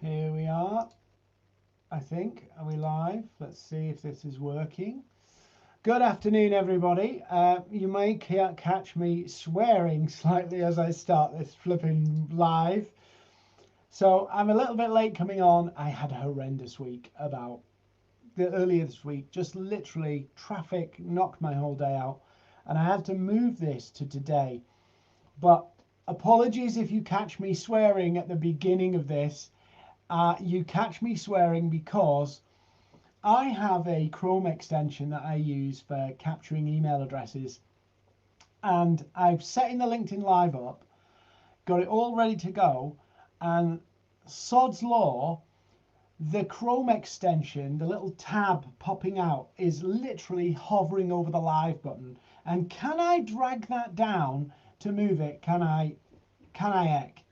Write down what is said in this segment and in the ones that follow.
Here we are. I think. Are we live? Let's see if this is working. Good afternoon, everybody. You may catch me swearing slightly as I start this flipping live. So I'm a little bit late coming on. I had a horrendous week earlier this week. Just literally traffic knocked my whole day out. And I had to move this to today. But apologies if you catch me swearing at the beginning of this. You catch me swearing because I have a Chrome extension that I use for capturing email addresses, and I've set in the LinkedIn Live up, got it all ready to go, and sod's law, the Chrome extension, the little tab popping out, is literally hovering over the live button. And can I drag that down to move it? Can I heck?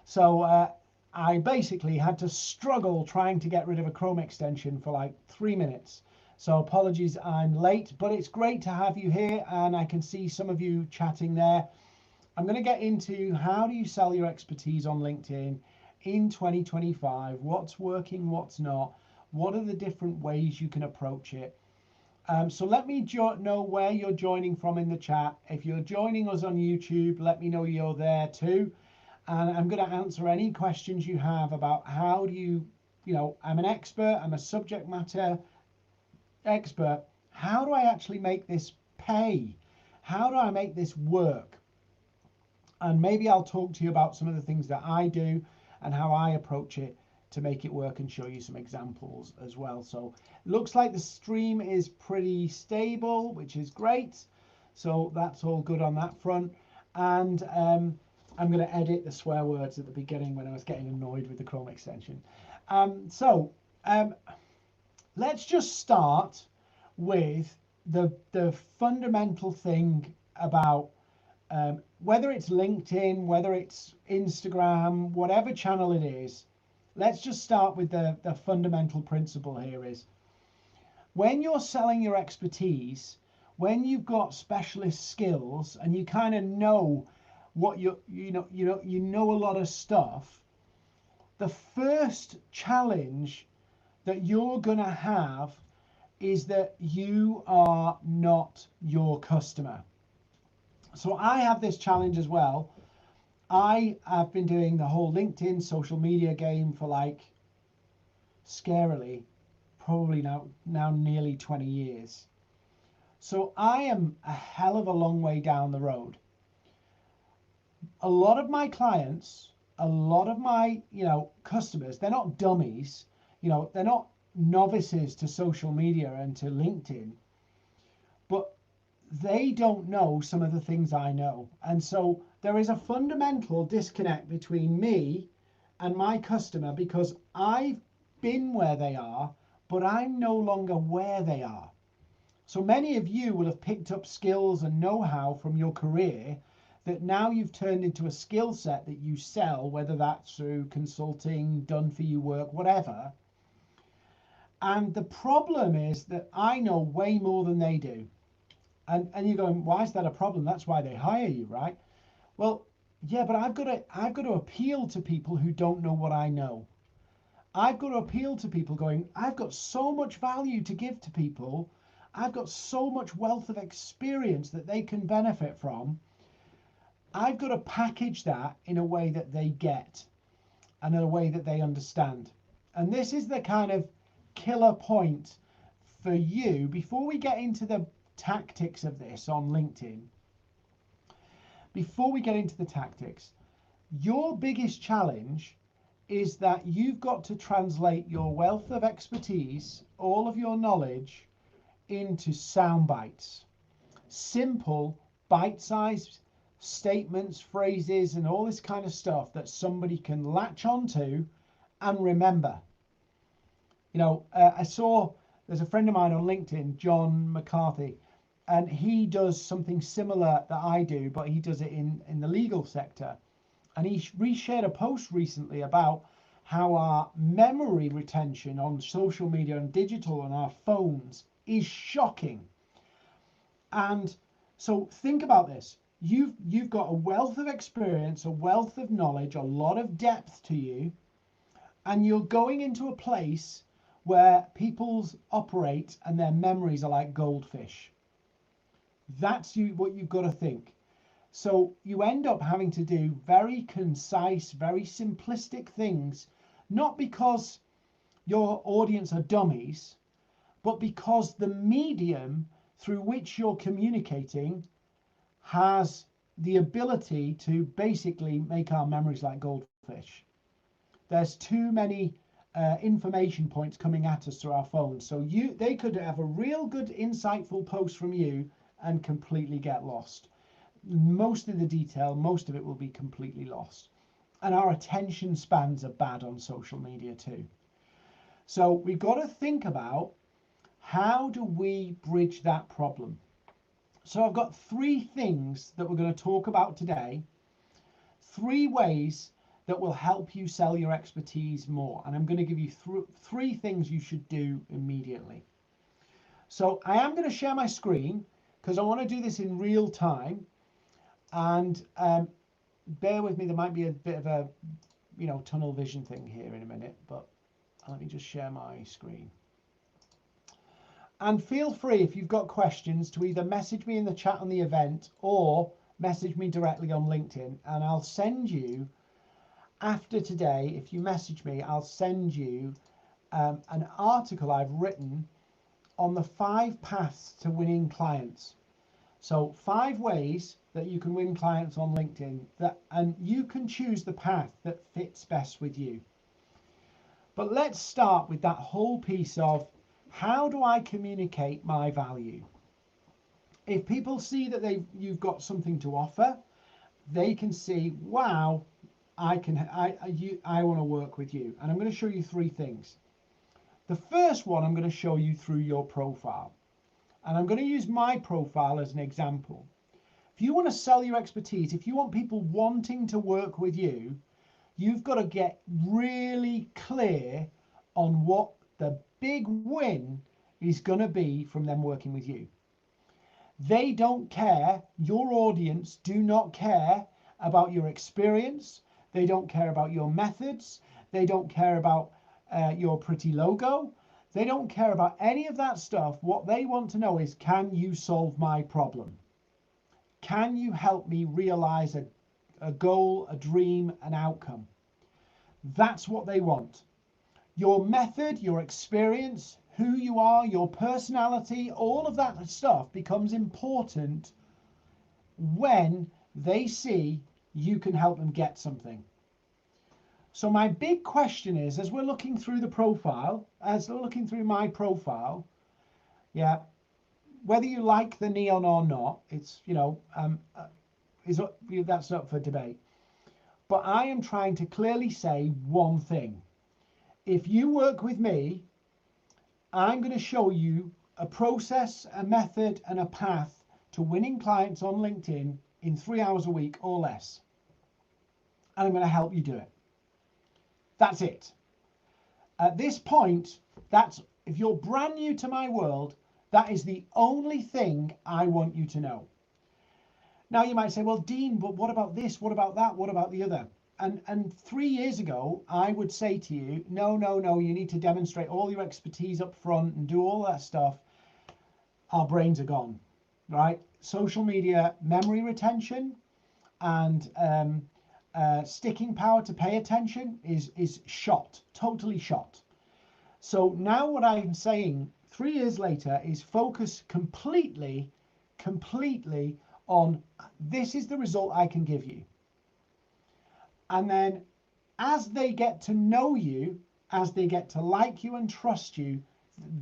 So I basically had to struggle trying to get rid of a Chrome extension for like 3 minutes. So apologies, I'm late, but it's great to have you here, and I can see some of you chatting there. I'm going to get into how do you sell your expertise on LinkedIn in 2025, what's working, what's not, what are the different ways you can approach it. So let me know where you're joining from in the chat. If you're joining us on YouTube, let me know you're there too. And I'm going to answer any questions you have about how do you I'm an expert, I'm a subject matter expert. How do I actually make this pay? How do I make this work? And maybe I'll talk to you about some of the things that I do and how I approach it to make it work and show you some examples as well. So looks like the stream is pretty stable, which is great. So that's all good on that front. And I'm going to edit the swear words at the beginning when I was getting annoyed with the Chrome extension. Let's just start with the fundamental thing about whether it's LinkedIn, whether it's Instagram, whatever channel it is. Let's just start with the fundamental principle here is when you're selling your expertise, when you've got specialist skills and you kind of know what you know a lot of stuff, the first challenge that you're going to have is that you are not your customer. So I have this challenge as well. I have been doing the whole LinkedIn social media game for like scarily probably now nearly 20 years. So I am a hell of a long way down the road. A lot of my clients, a lot of my, customers, they're not dummies, they're not novices to social media and to LinkedIn, but they don't know some of the things I know. And so there is a fundamental disconnect between me and my customer because I've been where they are, but I'm no longer where they are. So many of you will have picked up skills and know-how from your career that now you've turned into a skill set that you sell, whether that's through consulting, done for you work, whatever. And the problem is that I know way more than they do. And you're going, why is that a problem? That's why they hire you, right? Well, yeah, but I've got to appeal to people who don't know what I know. I've got to appeal to people going, I've got so much value to give to people. I've got so much wealth of experience that they can benefit from. I've got to package that in a way that they get and in a way that they understand. And this is the kind of killer point for you before we get into the tactics of this on LinkedIn. Before we get into the tactics, your biggest challenge is that you've got to translate your wealth of expertise, all of your knowledge, into sound bites. Simple, bite-sized statements, phrases, and all this kind of stuff that somebody can latch onto and remember. I saw there's a friend of mine on LinkedIn, John McCarthy, and he does something similar that I do, but he does it in the legal sector. And he reshared a post recently about how our memory retention on social media and digital on our phones is shocking. And so think about this. You've got a wealth of experience, a wealth of knowledge, a lot of depth to you. and you're going into a place where people operate and their memories are like goldfish. That's what you've got to think. So you end up having to do very concise, very simplistic things, not because your audience are dummies, but because the medium through which you're communicating has the ability to basically make our memories like goldfish. There's too many information points coming at us through our phones. So they could have a real good, insightful post from you and completely get lost. Most of the detail, most of it will be completely lost. And our attention spans are bad on social media too. So we've got to think about, how do we bridge that problem? So I've got 3 things that we're going to talk about today. 3 ways that will help you sell your expertise more. And I'm going to give you 3 things you should do immediately. So I am going to share my screen because I want to do this in real time. And bear with me, there might be a bit of a, tunnel vision thing here in a minute, but let me just share my screen. And feel free, if you've got questions, to either message me in the chat on the event or message me directly on LinkedIn, and I'll send you, after today, if you message me, I'll send you an article I've written on the 5 paths to winning clients. So 5 ways that you can win clients on LinkedIn, and you can choose the path that fits best with you. But let's start with that whole piece of, how do I communicate my value? If people see that you've got something to offer, they can see, wow, I want to work with you. And I'm going to show you 3 things. The first one I'm going to show you through your profile. And I'm going to use my profile as an example. If you want to sell your expertise, if you want people wanting to work with you, you've got to get really clear on what the big win is going to be from them working with you. They don't care, your audience do not care about your experience. They don't care about your methods. They don't care about your pretty logo. They don't care about any of that stuff. What they want to know is, can you solve my problem? Can you help me realize a goal, a dream, an outcome? That's what they want. Your method, your experience, who you are, your personality, all of that stuff becomes important when they see you can help them get something. So my big question is, as we're looking through the profile, as we're looking through my profile, yeah, whether you like the neon or not, it's, that's up for debate. But I am trying to clearly say one thing. If you work with me, I'm going to show you a process, a method, and a path to winning clients on LinkedIn in 3 hours a week or less. And I'm going to help you do it. That's it. At this point, if you're brand new to my world, that is the only thing I want you to know. Now you might say, well, Dean, but what about this? What about that? What about the other? And 3 years ago, I would say to you, no, you need to demonstrate all your expertise up front and do all that stuff. Our brains are gone, right? Social media memory retention and sticking power to pay attention is shot, totally shot. So now what I'm saying 3 years later is focus completely on, this is the result I can give you. And then as they get to know you, as they get to like you and trust you,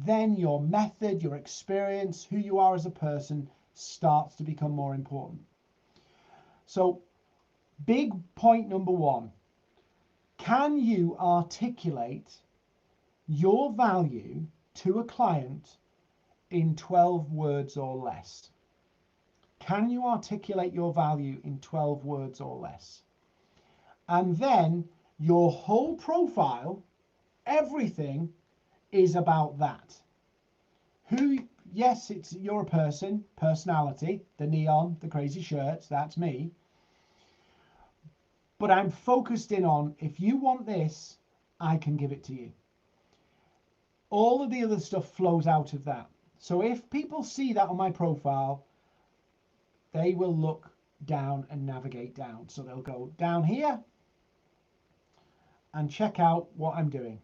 then your method, your experience, who you are as a person starts to become more important. So big point number 1, can you articulate your value to a client in 12 words or less? Can you articulate your value in 12 words or less? And then your whole profile, everything is about that. Yes, you're a person, personality, the neon, the crazy shirts, that's me. But I'm focused in on, if you want this, I can give it to you. All of the other stuff flows out of that. So if people see that on my profile, they will look down and navigate down. So they'll go down here and check out what I'm doing.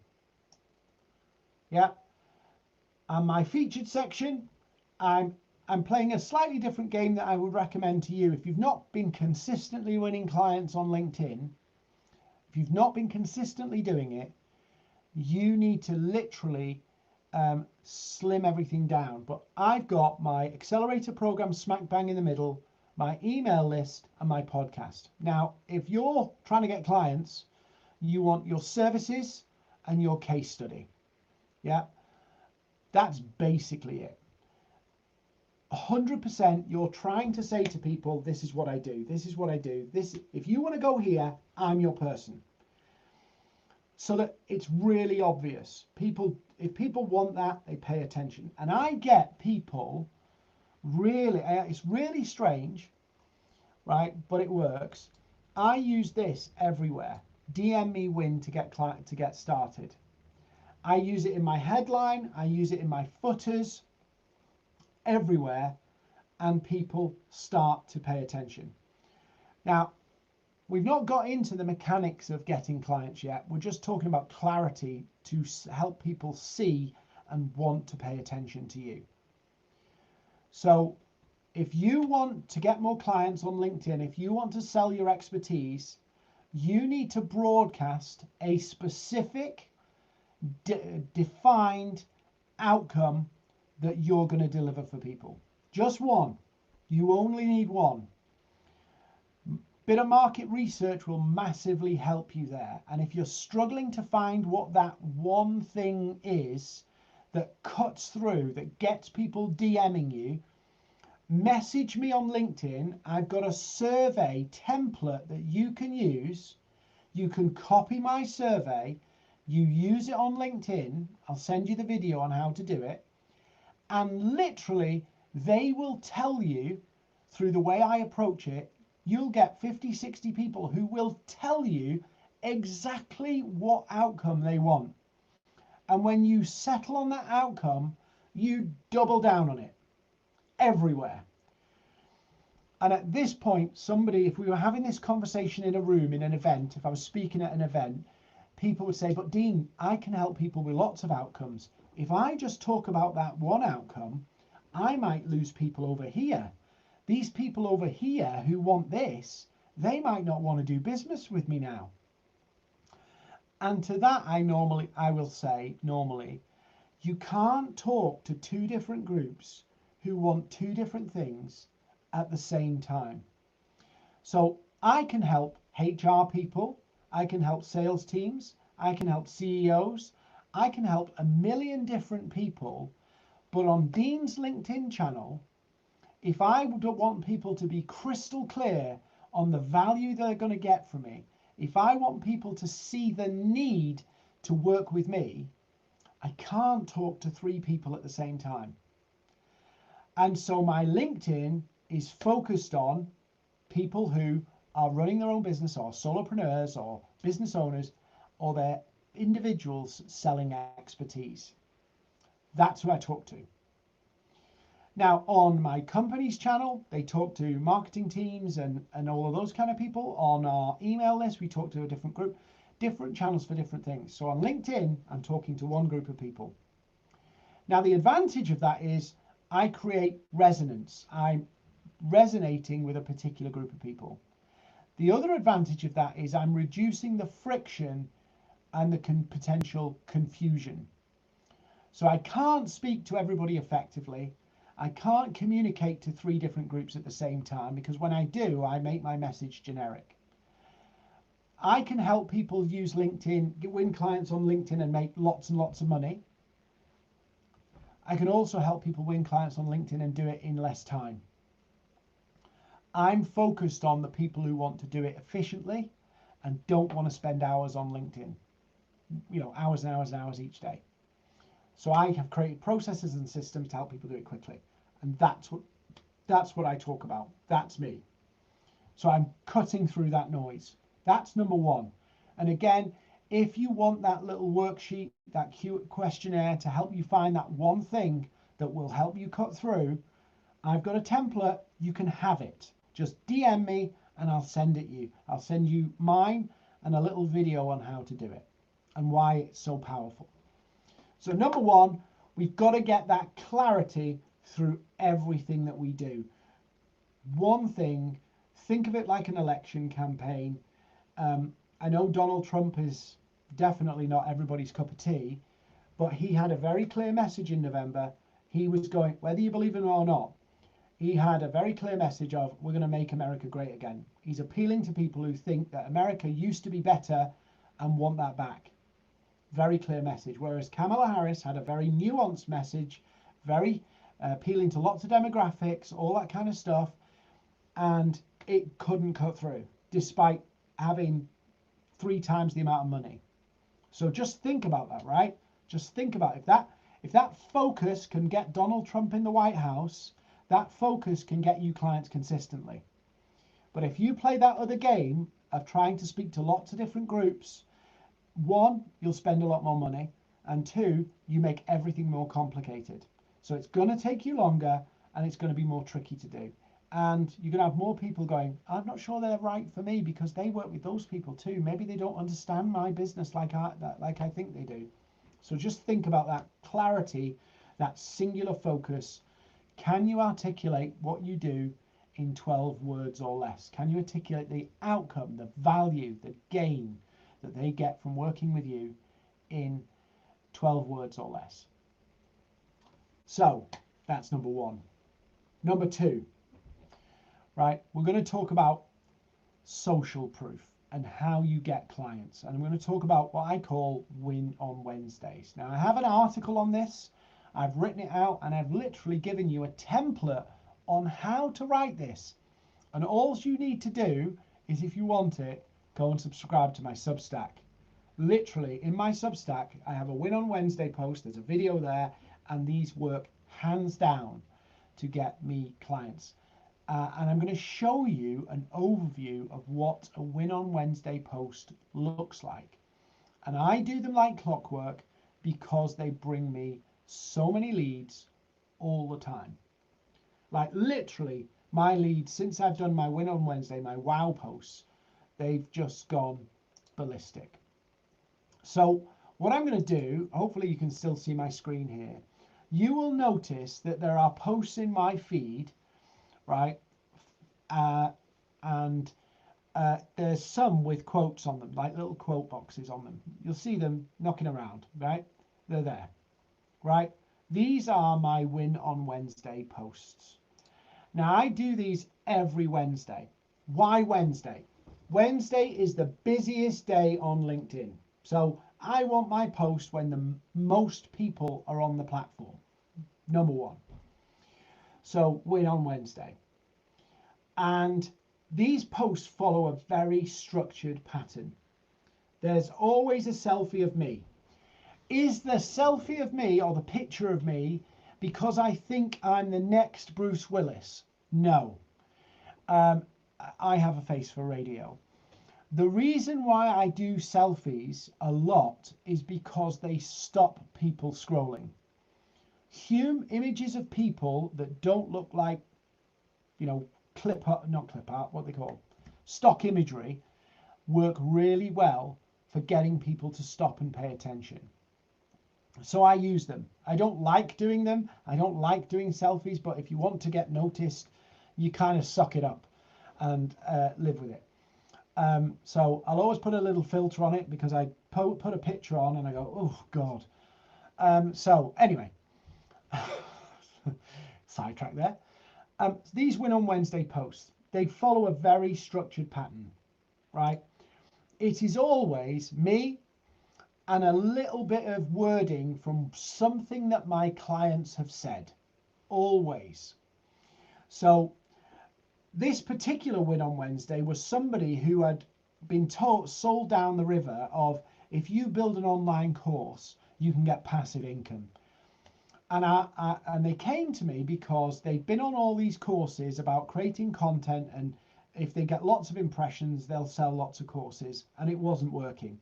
Yeah. And my featured section, I'm playing a slightly different game that I would recommend to you. If you've not been consistently winning clients on LinkedIn, if you've not been consistently doing it, you need to literally slim everything down. But I've got my accelerator program smack bang in the middle, my email list, and my podcast. Now, if you're trying to get clients, you want your services and your case study. Yeah, that's basically it. 100% you're trying to say to people, this is what I do, this is what I do. This, if you want to go here, I'm your person. So that it's really obvious. If people want that, they pay attention. And I get people really, it's really strange, right? But it works. I use this everywhere. DM me win to get started. I use it in my headline. I use it in my footers, everywhere, and people start to pay attention. Now, we've not got into the mechanics of getting clients yet. We're just talking about clarity to help people see and want to pay attention to you. So if you want to get more clients on LinkedIn, if you want to sell your expertise, you need to broadcast a specific, defined outcome that you're going to deliver for people. Just one. You only need one. Bit of market research will massively help you there. And if you're struggling to find what that one thing is that cuts through, that gets people DMing you, message me on LinkedIn. I've got a survey template that you can use. You can copy my survey. You use it on LinkedIn. I'll send you the video on how to do it. And literally, they will tell you through the way I approach it, you'll get 50, 60 people who will tell you exactly what outcome they want. And when you settle on that outcome, you double down on it everywhere. And at this point, somebody, if we were having this conversation in a room, in an event, if I was speaking at an event, people would say, but Dean, I can help people with lots of outcomes. If I just talk about that one outcome, I might lose people over here. These people over here who want this, they might not want to do business with me now. And to that, I will say, normally, you can't talk to two different groups who want two different things at the same time. So I can help HR people, I can help sales teams, I can help CEOs, I can help a million different people, but on Dean's LinkedIn channel, if I want people to be crystal clear on the value they're going to get from me, if I want people to see the need to work with me, I can't talk to three people at the same time. And so my LinkedIn is focused on people who are running their own business, or solopreneurs, or business owners, or they're individuals selling expertise. That's who I talk to. Now, on my company's channel, they talk to marketing teams and all of those kind of people. On our email list, we talk to a different group, different channels for different things. So on LinkedIn, I'm talking to one group of people. Now, the advantage of that is I create resonance. I'm resonating with a particular group of people. The other advantage of that is I'm reducing the friction and the potential confusion. So I can't speak to everybody effectively. I can't communicate to three different groups at the same time, because when I do, I make my message generic. I can help people use LinkedIn, win clients on LinkedIn and make lots and lots of money. I can also help people win clients on LinkedIn and do it in less time. I'm focused on the people who want to do it efficiently and don't want to spend hours on LinkedIn, hours and hours and hours each day. So I have created processes and systems to help people do it quickly. And that's what I talk about. That's me. So I'm cutting through that noise. That's number one. And again, If you want that little worksheet, that questionnaire to help you find that one thing that will help you cut through, I've got a template. You can have it. Just DM me and I'll send it you. I'll send you mine and a little video on how to do it and why it's so powerful. So number one, we've got to get that clarity through everything that we do. One thing, think of it like an election campaign. I know Donald Trump is definitely not everybody's cup of tea, but he had a very clear message in November. He was going, whether you believe it or not, he had a very clear message of, we're going to make America great again. He's appealing to people who think that America used to be better and want that back. Very clear message. Whereas Kamala Harris had a very nuanced message, very appealing to lots of demographics, all that kind of stuff, and it couldn't cut through, despite having 3 times the amount of money. So just think about that, right? Just think about it. If that focus can get Donald Trump in the White House, that focus can get you clients consistently. But if you play that other game of trying to speak to lots of different groups, 1, you'll spend a lot more money, and 2, you make everything more complicated. So it's going to take you longer and it's going to be more tricky to do. And you're going to have more people going, I'm not sure they're right for me because they work with those people too. Maybe they don't understand my business like I think they do. So just think about that clarity, that singular focus. Can you articulate what you do in 12 words or less? Can you articulate the outcome, the value, the gain that they get from working with you in 12 words or less? So that's number 1. Number 2, right? We're going to talk about social proof and how you get clients. And I'm going to talk about what I call Win on Wednesdays. Now, I have an article on this. I've written it out and I've literally given you a template on how to write this. And all you need to do is, if you want it, go and subscribe to my Substack. Literally, in my Substack, I have a Win on Wednesday post. There's a video there, and these work hands down to get me clients. And I'm going to show you an overview of what a Win on Wednesday post looks like. And I do them like clockwork because they bring me so many leads all the time. Like literally, my leads, since I've done my Win on Wednesday, my wow posts, they've just gone ballistic. So what I'm going to do, hopefully you can still see my screen here. You will notice that there are posts in my feed, right? And there's some with quotes on them, like little quote boxes on them. You'll see them knocking around, right? They're there, right? These are my Win on Wednesday posts. Now I do these every Wednesday. Why Wednesday? Wednesday is the busiest day on LinkedIn. So I want my post when the most people are on the platform. Number 1. So Win on Wednesday. And these posts follow a very structured pattern. There's always a selfie of me. Is the selfie of me or the picture of me because I think I'm the next Bruce Willis? No. I have a face for radio. The reason why I do selfies a lot is because they stop people scrolling. Images of people that don't look like, what they call stock imagery, work really well for getting people to stop and pay attention. So I use them. I don't like doing them. I don't like doing selfies, but if you want to get noticed, you kind of suck it up and live with it. So I'll always put a little filter on it because I put a picture on and I go, oh God. So anyway, sidetrack there. These Win on Wednesday posts, they follow a very structured pattern, right? It is always me and a little bit of wording from something that my clients have said, always. So this particular Win on Wednesday was somebody who had been sold down the river of, if you build an online course, you can get passive income. And they came to me because they'd been on all these courses about creating content, and if they get lots of impressions, they'll sell lots of courses, and it wasn't working.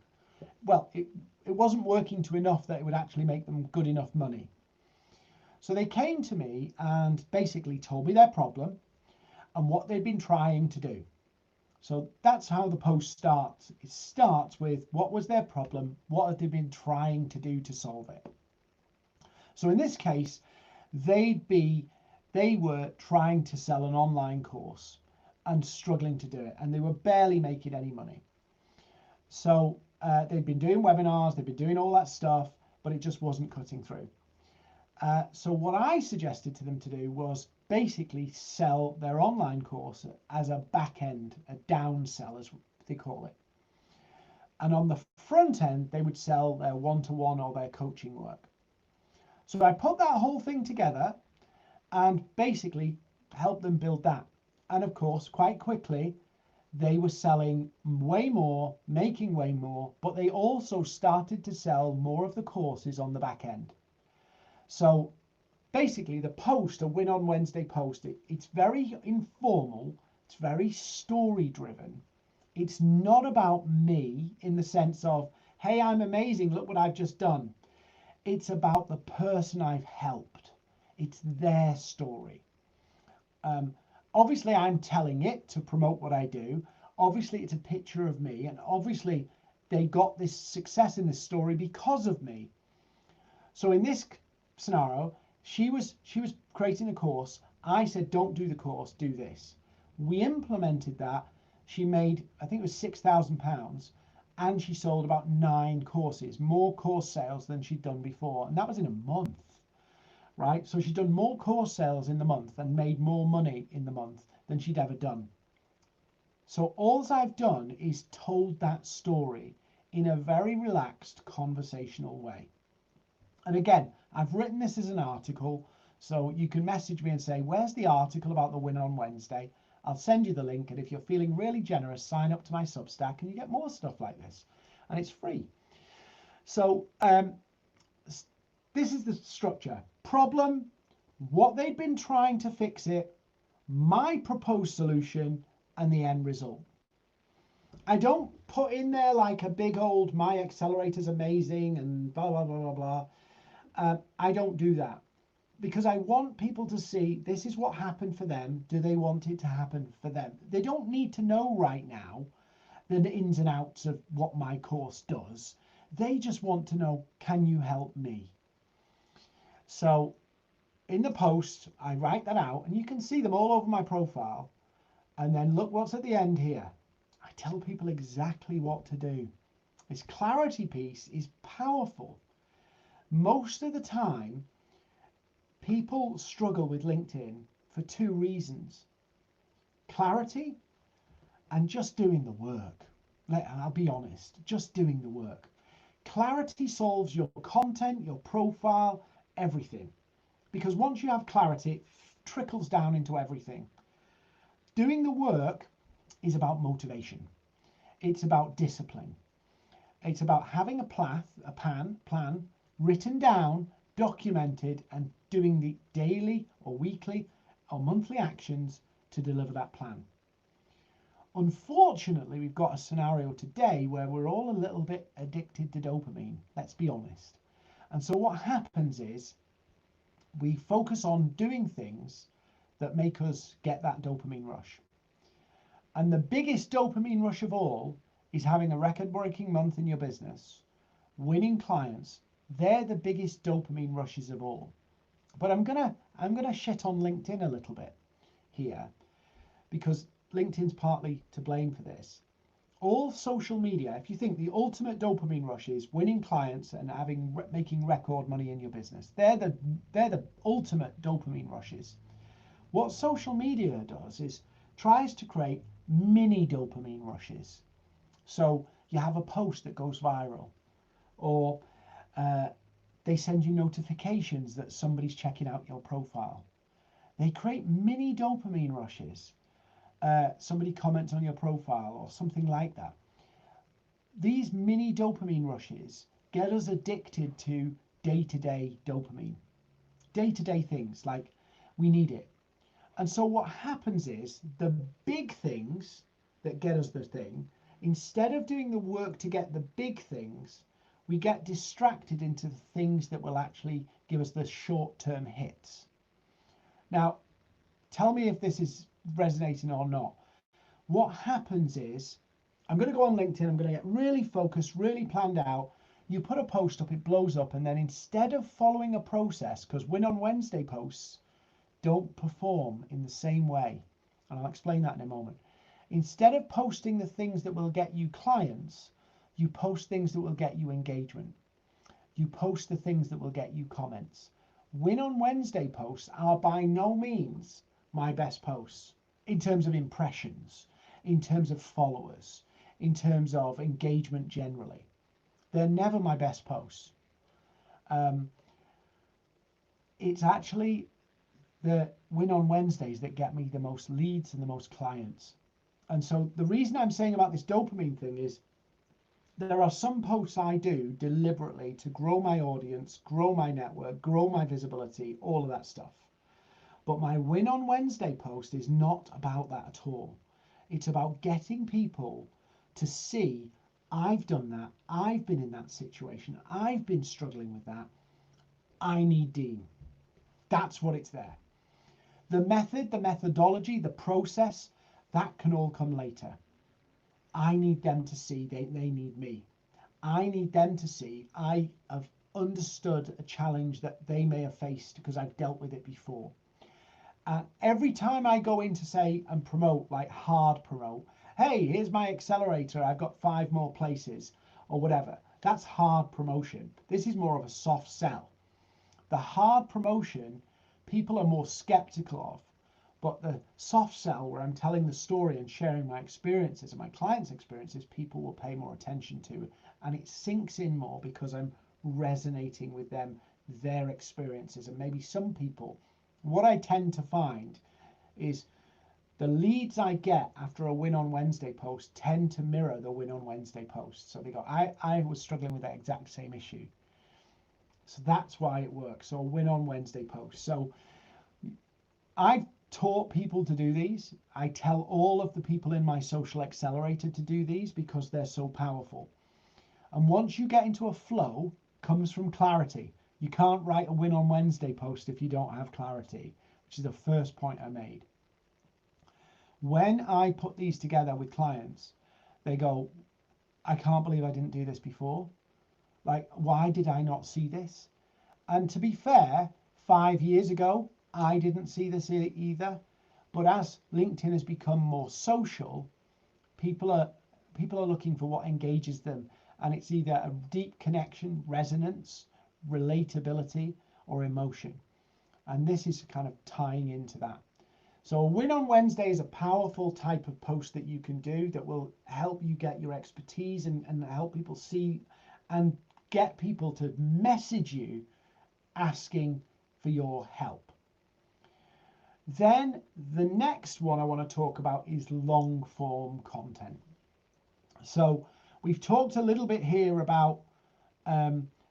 well, it wasn't working to enough that it would actually make them good enough money. So they came to me and basically told me their problem and what they'd been trying to do. So that's how the post starts. It starts with what was their problem, what had they been trying to do to solve it. So in this case, they were trying to sell an online course and struggling to do it, and they were barely making any money. So they'd been doing webinars, they'd been doing all that stuff, but it just wasn't cutting through. So what I suggested to them to do was basically sell their online course as a back end, a down sell as they call it. And on the front end, they would sell their one-to-one or their coaching work. So I put that whole thing together and basically helped them build that. And of course, quite quickly, they were selling way more, making way more, but they also started to sell more of the courses on the back end. So basically the post, a Win on Wednesday post, it's very informal, it's very story driven. It's not about me in the sense of, hey, I'm amazing, look what I've just done. It's about the person I've helped. It's their story. Obviously, I'm telling it to promote what I do. Obviously, it's a picture of me. And obviously, they got this success in this story because of me. So in this scenario, she was creating a course. I said, don't do the course, do this. We implemented that. She made, I think it was £6,000, and she sold about 9 courses, more course sales than she'd done before. And that was in a month, right? So she'd done more course sales in the month and made more money in the month than she'd ever done. So all I've done is told that story in a very relaxed conversational way. And again, I've written this as an article, so you can message me and say, where's the article about the Win on Wednesday? I'll send you the link, and if you're feeling really generous, sign up to my Substack and you get more stuff like this, and it's free. So this is the structure. Problem, what they've been trying to fix it, my proposed solution, and the end result. I don't put in there like a big old, my accelerator's amazing and blah, blah, blah, blah, blah. I don't do that because I want people to see this is what happened for them. Do they want it to happen for them? They don't need to know right now the ins and outs of what my course does. They just want to know, can you help me? So in the post, I write that out and you can see them all over my profile. And then look what's at the end here. I tell people exactly what to do. This clarity piece is powerful. Most of the time, people struggle with LinkedIn for 2 reasons. Clarity and just doing the work. I'll be honest, just doing the work. Clarity solves your content, your profile, everything. Because once you have clarity, it trickles down into everything. Doing the work is about motivation. It's about discipline. It's about having a plan written down, documented, and doing the daily or weekly or monthly actions to deliver that plan. Unfortunately, we've got a scenario today where we're all a little bit addicted to dopamine, let's be honest. And so what happens is we focus on doing things that make us get that dopamine rush. And the biggest dopamine rush of all is having a record-breaking month in your business, winning clients. They're the biggest dopamine rushes of all. But I'm gonna shit on LinkedIn a little bit here because LinkedIn's partly to blame for this. All social media, if you think the ultimate dopamine rush is winning clients and making record money in your business, they're the ultimate dopamine rushes. What social media does is tries to create mini dopamine rushes. So you have a post that goes viral, or they send you notifications that somebody's checking out your profile. They create mini dopamine rushes. Somebody comments on your profile or something like that. These mini dopamine rushes get us addicted to day-to-day dopamine. Day-to-day things, like we need it. And so what happens is the big things that get us the thing Instead of doing the work to get the big things, we get distracted into the things that will actually give us the short-term hits. Now, tell me if this is resonating or not. What happens is, I'm going to go on LinkedIn, I'm going to get really focused, really planned out. You put a post up, it blows up, and then instead of following a process, because Win on Wednesday posts don't perform in the same way, and I'll explain that in a moment. Instead of posting the things that will get you clients, you post things that will get you engagement. You post the things that will get you comments. Win on Wednesday posts are by no means my best posts in terms of impressions, in terms of followers, in terms of engagement generally. They're never my best posts. It's actually the Win on Wednesdays that get me the most leads and the most clients. And so the reason I'm saying about this dopamine thing is there are some posts I do deliberately to grow my audience, grow my network, grow my visibility, all of that stuff. But my Win on Wednesday post is not about that at all. It's about getting people to see I've done that. I've been in that situation. I've been struggling with that. I need Dean. That's what it's there. The method, the methodology, the process, that can all come later. I need them to see they need me. I need them to see I have understood a challenge that they may have faced because I've dealt with it before. Every time I go in to say and promote, like hard promote, hey, here's my accelerator, I've got 5 more places or whatever. That's hard promotion. This is more of a soft sell. The hard promotion, people are more skeptical of. But the soft sell, where I'm telling the story and sharing my experiences and my clients' experiences, people will pay more attention to. And it sinks in more because I'm resonating with them, their experiences. And maybe some people, what I tend to find is the leads I get after a Win on Wednesday post tend to mirror the Win on Wednesday post. So they go, I was struggling with that exact same issue. So that's why it works. So a Win on Wednesday post. So I've taught people to do these. I tell all of the people in my social accelerator to do these because they're so powerful. And once you get into a flow, comes from clarity. You can't write a Win on Wednesday post if you don't have clarity, which is the first point I made. When I put these together with clients, they go, I can't believe I didn't do this before. Like, why did I not see this? And to be fair, 5 years ago, I didn't see this either. But as LinkedIn has become more social, people are looking for what engages them. And it's either a deep connection, resonance, relatability, or emotion. And this is kind of tying into that. So a Win on Wednesday is a powerful type of post that you can do that will help you get your expertise and help people see and get people to message you asking for your help. Then the next one I want to talk about is long form content. So we've talked a little bit here about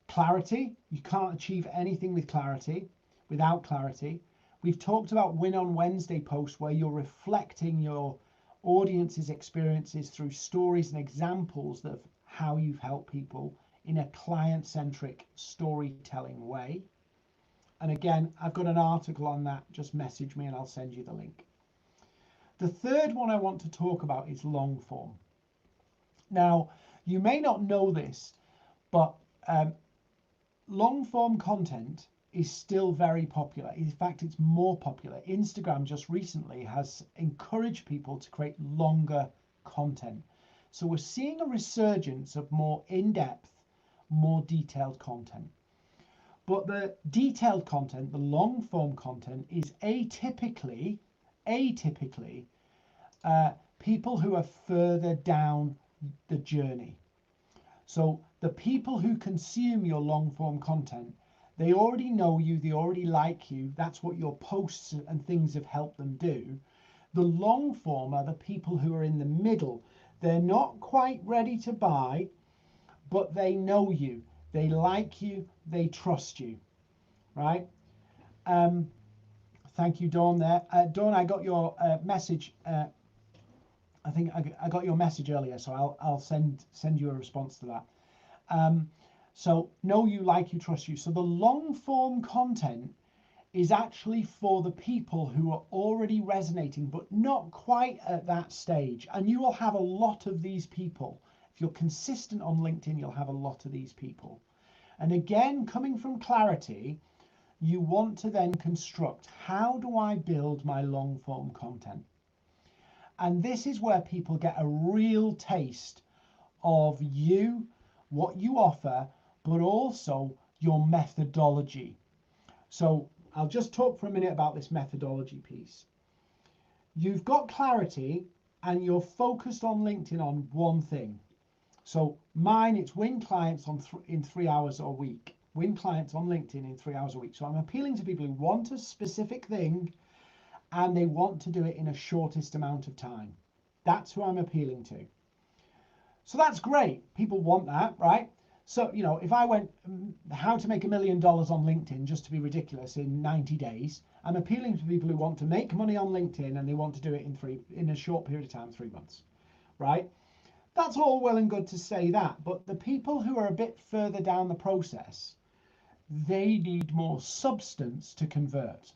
clarity. You can't achieve anything without clarity. We've talked about Win on Wednesday posts where you're reflecting your audience's experiences through stories and examples of how you've helped people in a client-centric storytelling way. And again, I've got an article on that. Just message me and I'll send you the link. The third one I want to talk about is long form. Now, you may not know this, but long form content is still very popular. In fact, it's more popular. Instagram just recently has encouraged people to create longer content. So we're seeing a resurgence of more in-depth, more detailed content. But the detailed content, the long form content, is atypically people who are further down the journey. So the people who consume your long form content, they already know you, they already like you. That's what your posts and things have helped them do. The long form are the people who are in the middle. They're not quite ready to buy, but they know you, they like you, they trust you, right? Thank you, Dawn there. Dawn, I got your message I think I got your message earlier, so I'll send you a response to that. So know you, like you, trust you. So the long form content is actually for the people who are already resonating, but not quite at that stage. And you will have a lot of these people. If you're consistent on LinkedIn, you'll have a lot of these people. And again, coming from clarity, you want to then construct, how do I build my long form content? And this is where people get a real taste of you, what you offer, but also your methodology. So I'll just talk for a minute about this methodology piece. You've got clarity and you're focused on LinkedIn on one thing. So mine, it's win clients in 3 hours a week. Win clients on LinkedIn in 3 hours a week. So I'm appealing to people who want a specific thing and they want to do it in a shortest amount of time. That's who I'm appealing to. So that's great. People want that, right? So, you know, if I went how to make $1 million on LinkedIn, just to be ridiculous, in 90 days, I'm appealing to people who want to make money on LinkedIn and they want to do it in a short period of time, 3 months, right? That's all well and good to say that, but the people who are a bit further down the process, they need more substance to convert.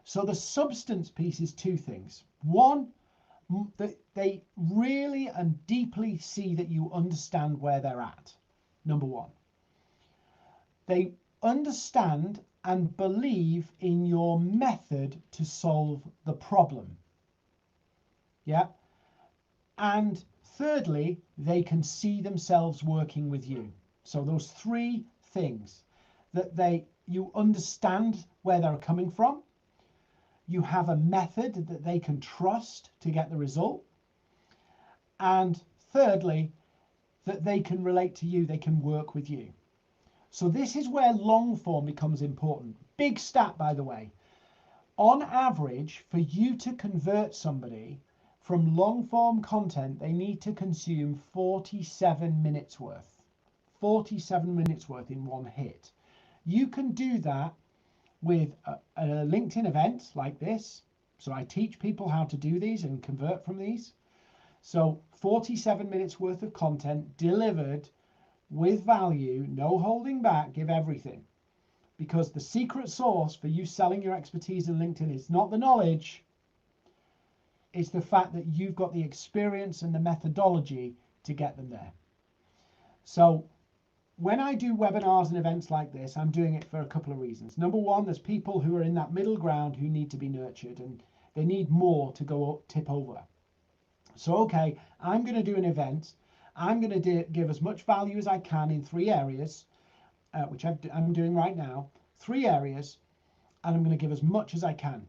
So the substance piece is two things. One, that they really and deeply see that you understand where they're at. Number one, they understand and believe in your method to solve the problem. Yeah. And thirdly, they can see themselves working with you. So those three things, that you understand where they're coming from, you have a method that they can trust to get the result, and thirdly, that they can relate to you, they can work with you. So this is where long form becomes important. Big stat, by the way. On average, for you to convert somebody from long form content, they need to consume 47 minutes worth. 47 minutes worth in one hit. You can do that with a LinkedIn event like this. So I teach people how to do these and convert from these. So 47 minutes worth of content delivered with value, no holding back, give everything. Because the secret sauce for you selling your expertise in LinkedIn is not the knowledge, it's the fact that you've got the experience and the methodology to get them there. So when I do webinars and events like this, I'm doing it for a couple of reasons. Number one, there's people who are in that middle ground who need to be nurtured and they need more to go up, tip over. So, okay, I'm going to do an event. I'm going to give as much value as I can in 3 areas, which I'm doing right now, 3 areas, and I'm going to give as much as I can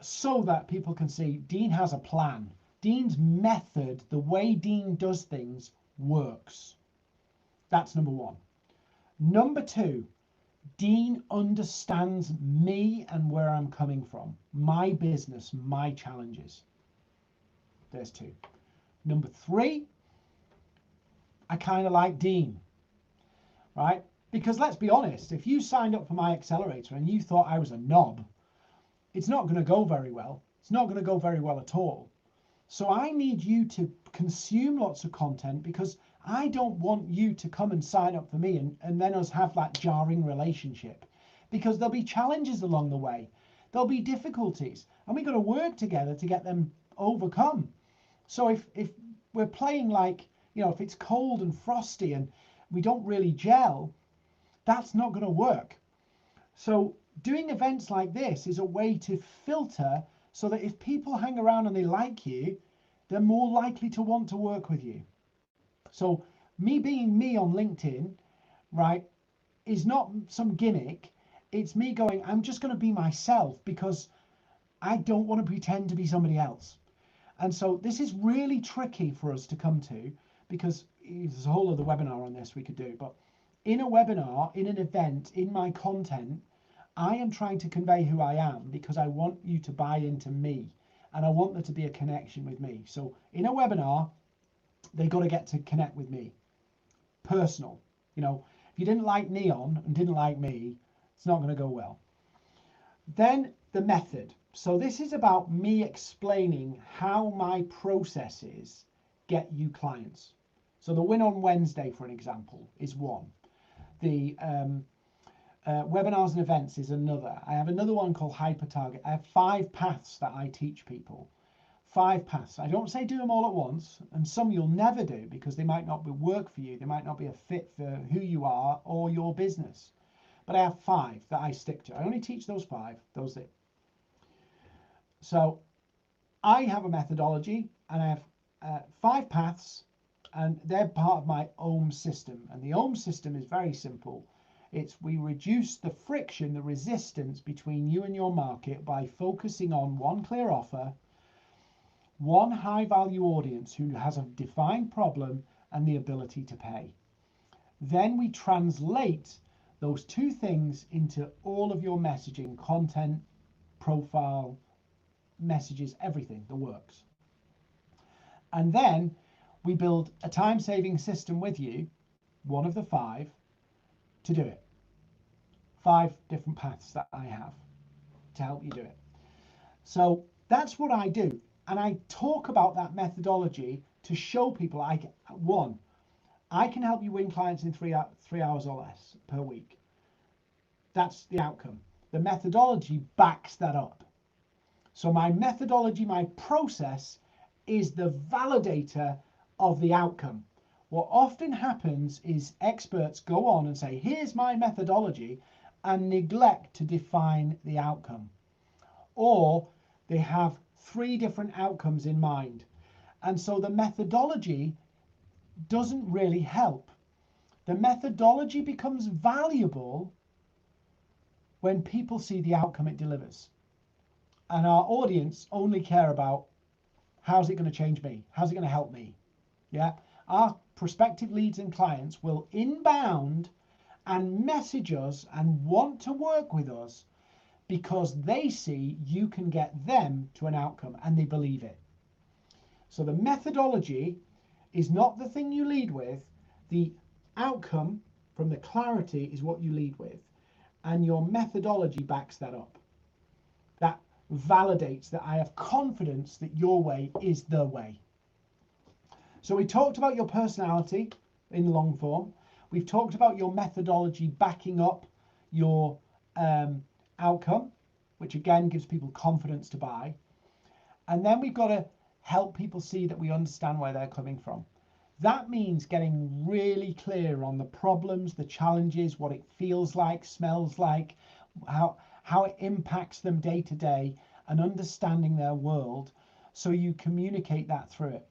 so that people can see Dean has a plan. Dean's method, the way Dean does things, works. That's number one. Number two, Dean understands me and where I'm coming from, my business, my challenges. There's 2. Number 3, I kind of like Dean, right? Because let's be honest, if you signed up for my accelerator and you thought I was a knob, it's not going to go very well. It's not going to go very well at all. So I need you to consume lots of content because I don't want you to come and sign up for me and then us have that jarring relationship, because there'll be challenges along the way. There'll be difficulties and we've got to work together to get them overcome. So if we're playing like, you know, if it's cold and frosty and we don't really gel, that's not going to work. So doing events like this is a way to filter so that if people hang around and they like you, they're more likely to want to work with you. So me being me on LinkedIn, right, is not some gimmick. It's me going, I'm just going to be myself because I don't want to pretend to be somebody else. And so this is really tricky for us to come to, because there's a whole other webinar on this we could do. But in a webinar, in an event, in my content, I am trying to convey who I am because I want you to buy into me and I want there to be a connection with me. So in a webinar, they got to get to connect with me. Personal. You know, if you didn't like Neon and didn't like me, it's not going to go well. Then the method. So this is about me explaining how my processes get you clients. So the Win on Wednesday, for an example, is one. The webinars and events is another. I have another one called Hyper Target. I have 5 paths that I teach people. 5 paths. I don't say do them all at once, and some you'll never do because they might not work for you. They might not be a fit for who you are or your business. But I have 5 that I stick to. I only teach those 5. Those it. So I have a methodology, and I have 5 paths, and they're part of my OHM system. And the OHM system is very simple. We reduce the friction, the resistance between you and your market by focusing on one clear offer, one high value audience who has a defined problem and the ability to pay. Then we translate those 2 things into all of your messaging, content, profile, messages, everything, the works. And then we build a time-saving system with you, one of the 5, to do it. 5 different paths that I have to help you do it. So that's what I do. And I talk about that methodology to show people, I can help you win clients in 3 hours or less per week. That's the outcome. The methodology backs that up. So my methodology, my process is the validator of the outcome. What often happens is experts go on and say, here's my methodology, and neglect to define the outcome. Or they have 3 different outcomes in mind. And so the methodology doesn't really help. The methodology becomes valuable when people see the outcome it delivers. And our audience only care about, how's it going to change me? How's it going to help me? Yeah. Our prospective leads and clients will inbound and message us and want to work with us because they see you can get them to an outcome and they believe it. So the methodology is not the thing you lead with. The outcome from the clarity is what you lead with. And your methodology backs that up. That validates that I have confidence that your way is the way. So we talked about your personality in the long form. We've talked about your methodology backing up your outcome, which again gives people confidence to buy. And then we've got to help people see that we understand where they're coming from. That means getting really clear on the problems, the challenges, what it feels like, smells like, how it impacts them day to day, and understanding their world so you communicate that through it.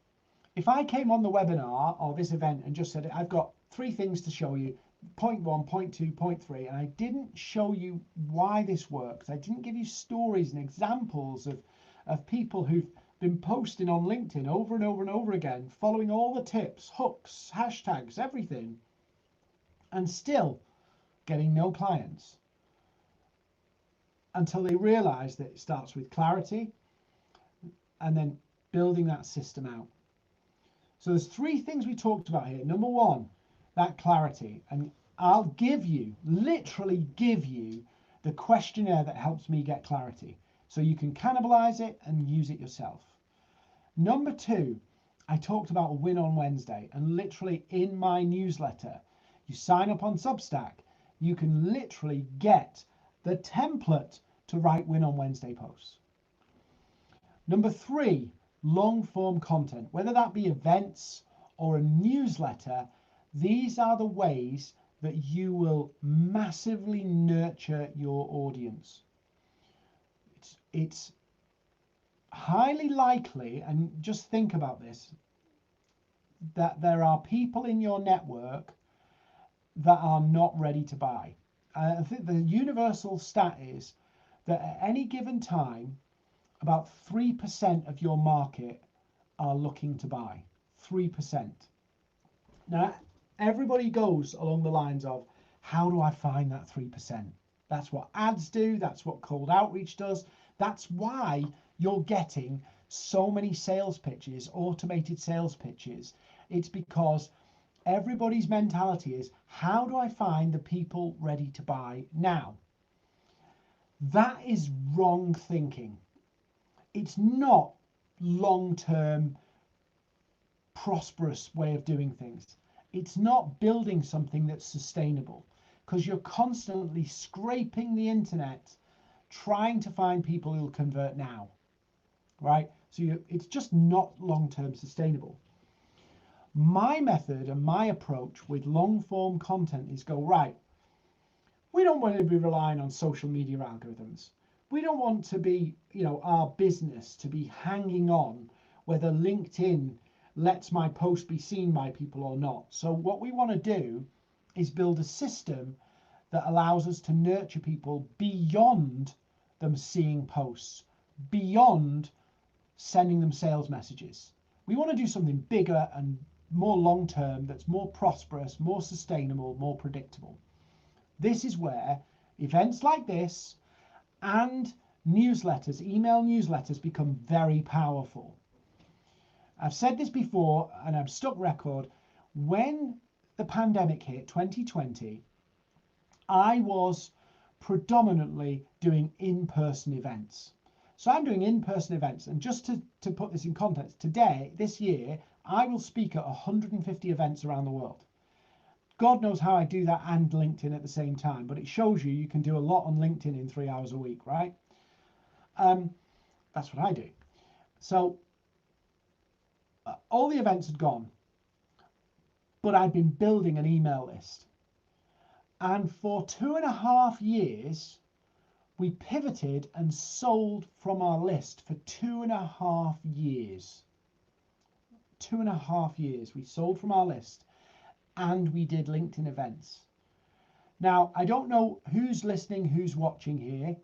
If I came on the webinar or this event and just said, I've got 3 things to show you, point 1, point 2, point 3, and I didn't show you why this works, I didn't give you stories and examples of people who've been posting on LinkedIn over and over and over again, following all the tips, hooks, hashtags, everything, and still getting no clients until they realize that it starts with clarity and then building that system out. So there's 3 things we talked about here. Number 1, that clarity. And I'll give you, literally give you, the questionnaire that helps me get clarity. So you can cannibalize it and use it yourself. Number 2, I talked about a Win on Wednesday, and literally in my newsletter, you sign up on Substack, you can literally get the template to write Win on Wednesday posts. Number 3, long form content, whether that be events or a newsletter. These are the ways that you will massively nurture your audience. It's highly likely, and just think about this, that there are people in your network that are not ready to buy. I think the universal stat is that at any given time, about 3% of your market are looking to buy. 3%. Now, everybody goes along the lines of, how do I find that 3%? That's what ads do. That's what cold outreach does. That's why you're getting so many sales pitches, automated sales pitches. It's because everybody's mentality is, how do I find the people ready to buy now? That is wrong thinking. it's not long-term prosperous way of doing things. It's not building something that's sustainable, because you're constantly scraping the internet trying to find people who'll convert now, right? So it's just not long-term sustainable. My method and my approach with long-form content is go, right, we don't want to be relying on social media algorithms. We don't want to be, our business to be hanging on whether LinkedIn lets my post be seen by people or not. So what we want to do is build a system that allows us to nurture people beyond them seeing posts, beyond sending them sales messages. We want to do something bigger and more long-term, that's more prosperous, more sustainable, more predictable. This is where events like this and newsletters, email newsletters, become very powerful. I've said this before and I've stuck record. When the pandemic hit, 2020, I was predominantly doing in-person events. So I'm doing in-person events, and just to put this in context, this year, I will speak at 150 events around the world. God knows how I do that and LinkedIn at the same time, but it shows you can do a lot on LinkedIn in 3 hours a week, right? That's what I do. So all the events had gone, but I'd been building an email list. And for 2.5 years, we pivoted and sold from our list for 2.5 years. 2.5 years we sold from our list, and we did LinkedIn events. Now, I don't know who's listening, who's watching here,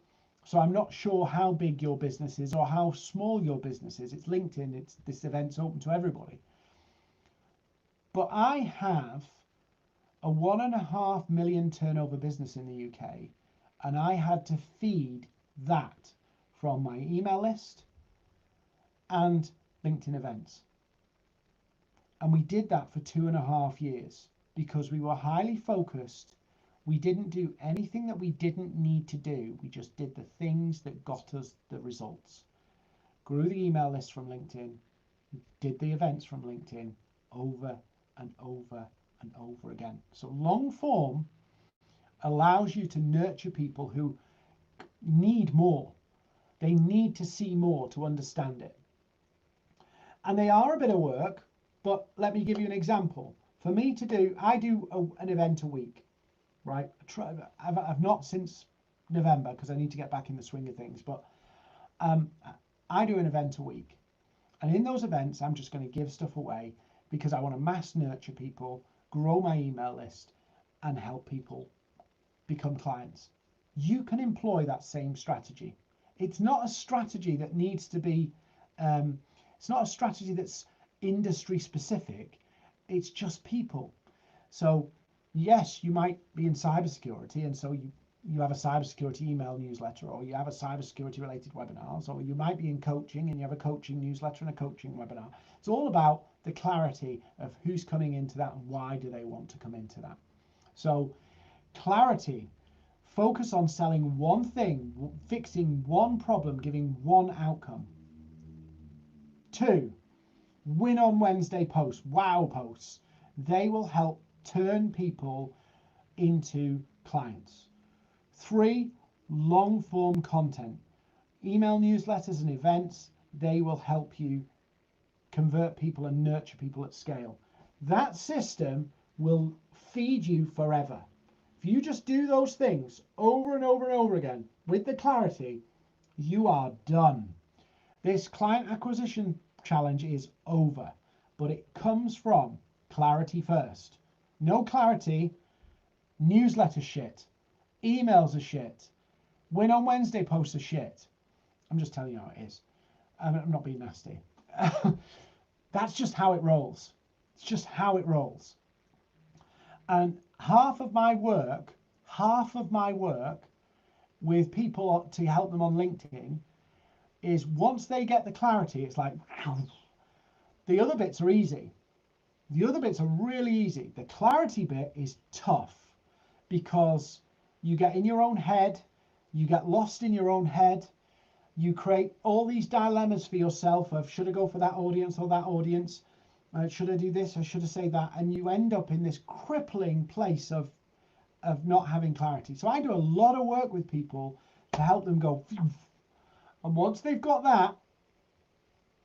so I'm not sure how big your business is or how small your business is. It's LinkedIn, this event's open to everybody. But I have a 1.5 million turnover business in the UK, and I had to feed that from my email list and LinkedIn events. And we did that for 2.5 years because we were highly focused. We didn't do anything that we didn't need to do. We just did the things that got us the results. Grew the email list from LinkedIn, did the events from LinkedIn over and over and over again. So long form allows you to nurture people who need more. They need to see more to understand it. And they are a bit of work, but let me give you an example. For me to do, I do an event a week, right? I've not since November because I need to get back in the swing of things, but I do an event a week. And in those events, I'm just going to give stuff away because I want to mass nurture people, grow my email list, and help people become clients. You can employ that same strategy. It's not a strategy that needs to be, it's not a strategy that's industry specific. It's just people. So yes, you might be in cybersecurity, and so you have a cybersecurity email newsletter, or you have a cybersecurity related webinars, or you might be in coaching and you have a coaching newsletter and a coaching webinar. It's all about the clarity of who's coming into that and why do they want to come into that. So clarity, focus on selling one thing, fixing one problem, giving one outcome. 2, win on Wednesday posts, wow posts. They will help turn people into clients. 3, long form content, email newsletters and events. They will help you convert people and nurture people at scale. That system will feed you forever. If you just do those things over and over and over again with the clarity, you are done. This client acquisition challenge is over, but it comes from clarity first. No clarity, newsletter shit, emails are shit, win on Wednesday posts are shit. I'm just telling you how it is. I'm not being nasty. That's just how it rolls. It's just how it rolls. And half of my work with people to help them on LinkedIn is once they get the clarity, it's like, the other bits are easy. The other bits are really easy. The clarity bit is tough because you get in your own head, you get lost in your own head, You create all these dilemmas for yourself of should I go for that audience or that audience? Should I do this or should I say that? And you end up in this crippling place of not having clarity. So I do a lot of work with people to help them go. And once they've got that,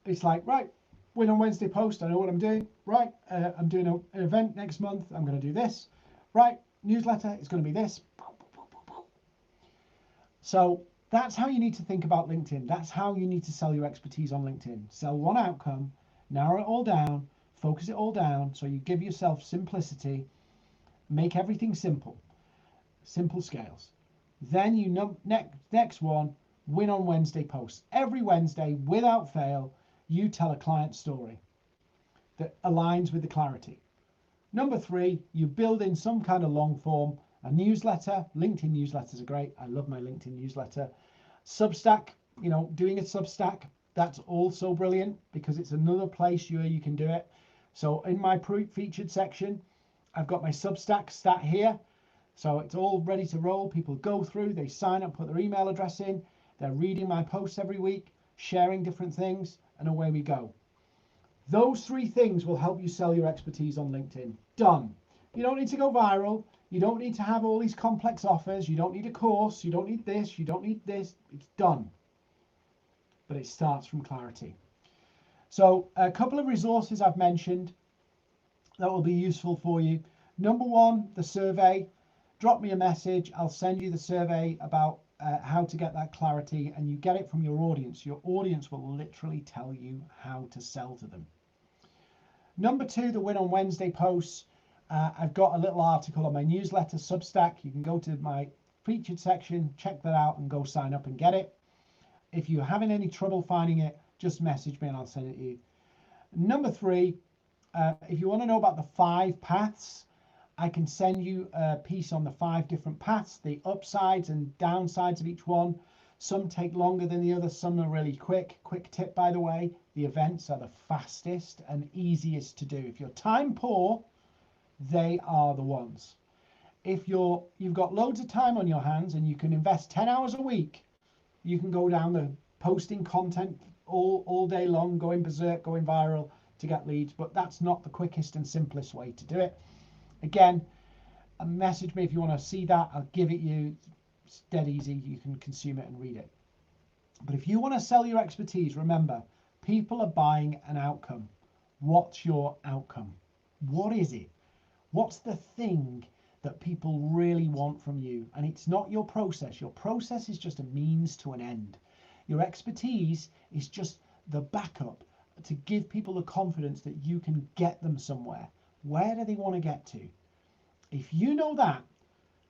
it's like, right, Win on Wednesday post. I know what I'm doing. Right, I'm doing an event next month. I'm going to do this. Right, newsletter. It's going to be this. So that's how you need to think about LinkedIn. That's how you need to sell your expertise on LinkedIn. Sell one outcome, narrow it all down, focus it all down. So you give yourself simplicity, make everything simple, simple scales. Then you know, next one, Win on Wednesday posts. Every Wednesday, without fail, you tell a client story that aligns with the clarity. Number 3, you build in some kind of long form, a newsletter. LinkedIn newsletters are great. I love my LinkedIn newsletter. Substack, doing a Substack, that's also brilliant because it's another place where you can do it. So in my featured section, I've got my Substack stat here. So it's all ready to roll. People go through, they sign up, put their email address in. They're reading my posts every week, sharing different things, and away we go. Those 3 things will help you sell your expertise on LinkedIn. Done. You don't need to go viral. You don't need to have all these complex offers. You don't need a course. You don't need this. You don't need this. It's done. But it starts from clarity. So a couple of resources I've mentioned that will be useful for you. Number 1, the survey. Drop me a message. I'll send you the survey about how to get that clarity, and you get it from your audience. Your audience will literally tell you how to sell to them. Number 2, the Win on Wednesday posts. I've got a little article on my newsletter, Substack. You can go to my featured section, check that out, and go sign up and get it. If you're having any trouble finding it, just message me and I'll send it to you. Number 3, if you want to know about the 5 paths, I can send you a piece on the 5 different paths, the upsides and downsides of each one. Some take longer than the others, some are really quick. Quick tip, by the way, the events are the fastest and easiest to do. If you're time poor, they are the ones. If you've got loads of time on your hands and you can invest 10 hours a week, you can go down the posting content all day long, going berserk, going viral to get leads, but that's not the quickest and simplest way to do it. Again, message me if you want to see that. I'll give it you. It's dead easy. You can consume it and read it. But if you want to sell your expertise, remember, people are buying an outcome. What's your outcome? What is it? What's the thing that people really want from you? And it's not your process. Your process is just a means to an end. Your expertise is just the backup to give people the confidence that you can get them somewhere. Where do they want to get to? If you know that,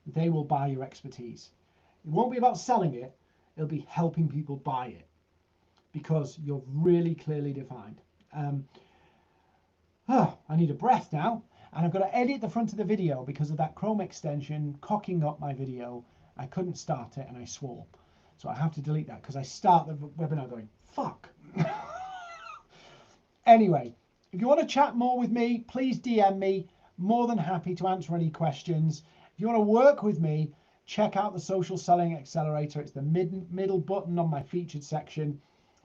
they will buy your expertise. It won't be about selling it. It'll be helping people buy it because you're really clearly defined. I need a breath now. And I've got to edit the front of the video because of that Chrome extension cocking up my video. I couldn't start it and I swore. So I have to delete that because I start the webinar going, fuck. Anyway, if you want to chat more with me, please DM me. More than happy to answer any questions. If you want to work with me, check out the Social Selling Accelerator. It's the middle button on my featured section.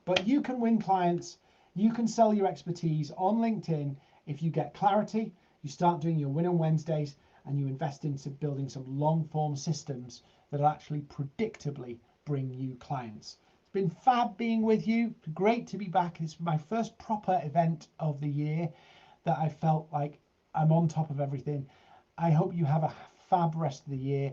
But you can win clients. You can sell your expertise on LinkedIn if you get clarity, you start doing your Win on Wednesdays, and you invest into building some long-form systems that will actually predictably bring you clients. It's been fab being with you. Great to be back. It's my first proper event of the year that I felt like I'm on top of everything. I hope you have a fab rest of the year.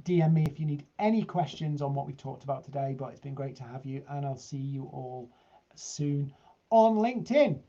DM me if you need any questions on what we talked about today, but it's been great to have you, and I'll see you all soon on LinkedIn.